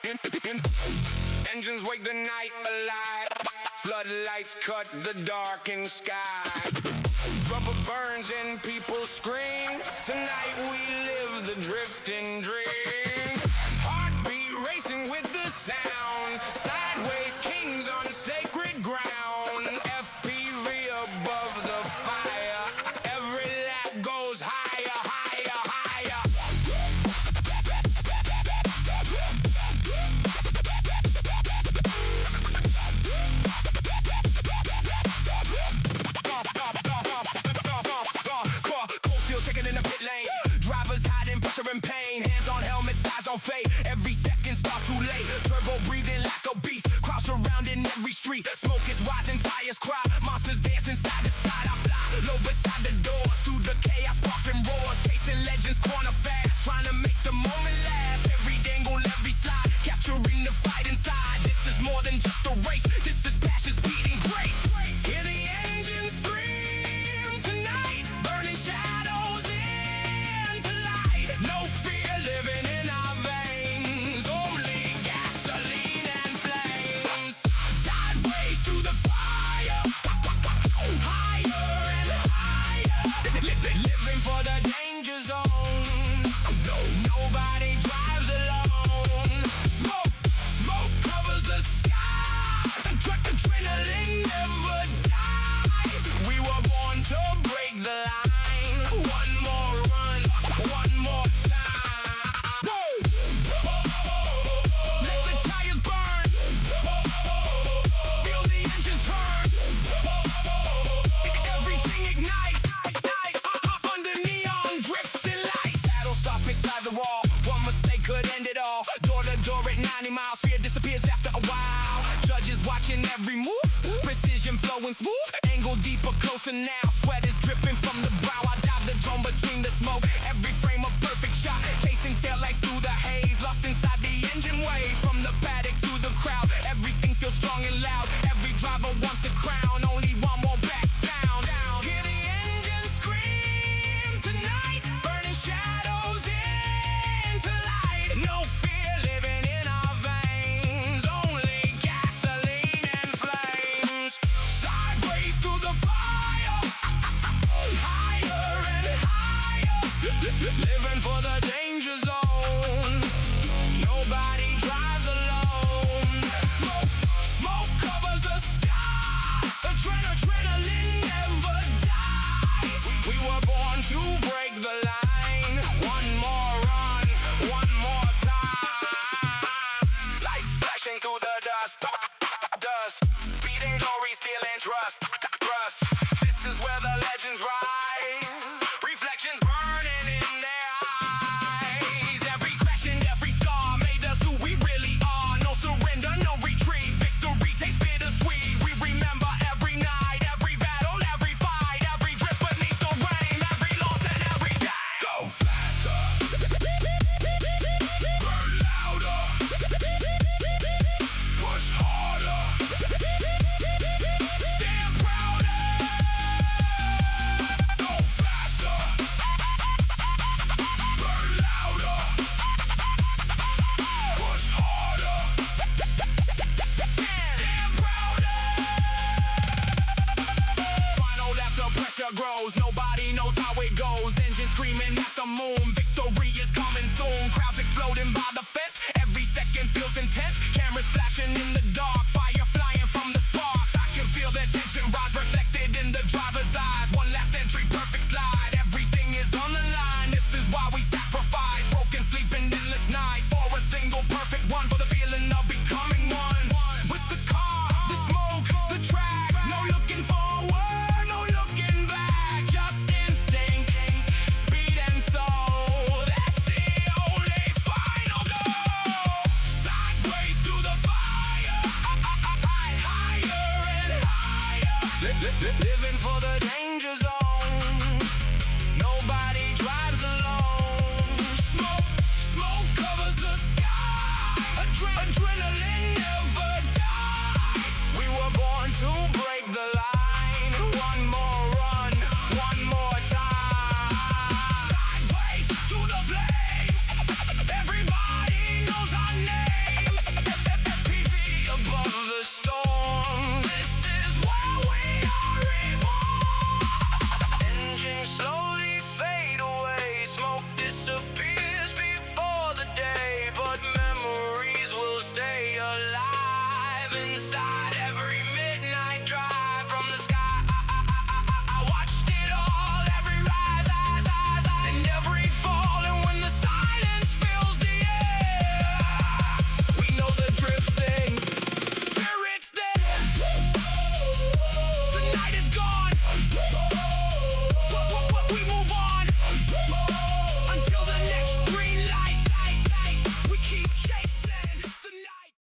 Engines wake the night alive. Floodlights cut the darkened sky. Rubber burns and people scream. Tonight we live the drifting dream. Heartbeat racing with the sound. Sideways kings on sacred ground. FPV above the fire. Every lap goes higher, higher, higher. Checking in the pit lane. Drivers hiding, pressure and pain. Hands on helmets, eyes on fate. Every second starts too late. Turbo breathing like a beast. Crowds surrounding every street. Smoke is rising, tires cry. Monsters dancing side to side. I fly low beside the doors. Through the chaos, sparks and roars. Chasing legends, corner fast. Trying to make the moment last. Every dangle, every slide. Capturing the fight inside. This is more than just a race. This is passion, speed, and grace. Hear the engine scream tonight. Burning shadows into light. No fear living in our veins. Only gasoline and flames. Sideways through the fire. Higher and higher. Living for the danger zone. No, nobody drives alone. Smoke covers the sky. Adrenaline never dies. We were born to break the line. One more run, one more time. Let the tires burn. Feel the engines turn. Everything ignites. Under neon drifting lights. Saddle stops beside the wall. One mistake could end it all. Door to door at 90 miles. Fear disappears after a while. Judges watching every move. Precision flowing smooth. Angle deeper, closer now. Sweat is dripping from the brow. I dive the drone between the smoke. Every frame a perfect shot. Chasing taillights through the haze. Lost inside the engine way. From the paddock to the crowd. Everything feels strong and loud. Every driver wants the crown. Only one won't back down. Hear the engine scream tonight. Burning shadows into light. No fear living in our veins. Only gasoline and flames. Sideways through the fire. Higher and higher. Living for the danger zone. Nobody drives alone. Smoke covers the sky. Adrenaline never dies. We were born to break the line. One more run, one more time. Lights flashing through the dust. Speed and glory, steel and trust. This is where the legends rise. Reflections burning in their eyes. Every crash and every scar made us who we really are. No surrender, no retreat. Victory tastes bittersweet. We remember every night, every battle, every fight, every drip beneath the rain, every loss and every day. Go faster, burn louder, push harder, stand prouder. Go faster, burn louder, push harder, stand prouder. Final lap, the pressure grows. Nobody knows how it goes. Engine screaming at the moon. Victory is coming soon. Crowds exploding by the fence. Every second feels intense. Cameras flashing in the dark. Fire flying from the sparks. I can feel the tension rise, reflected in the driver's eyes. One last entry, perfect slide. Everything is on the line. This is why we sacrifice. Broken sleep and endless nights. For a single perfect one. For the feeling of becoming one. With the car, the smoke, the track. No looking forward, no looking back. Just instinct, speed and soul. That's the only final goal. Sideways through the fire. Higher and higher. Living for the danger zone. Nobody drives alone. Smoke covers the sky. Adrenaline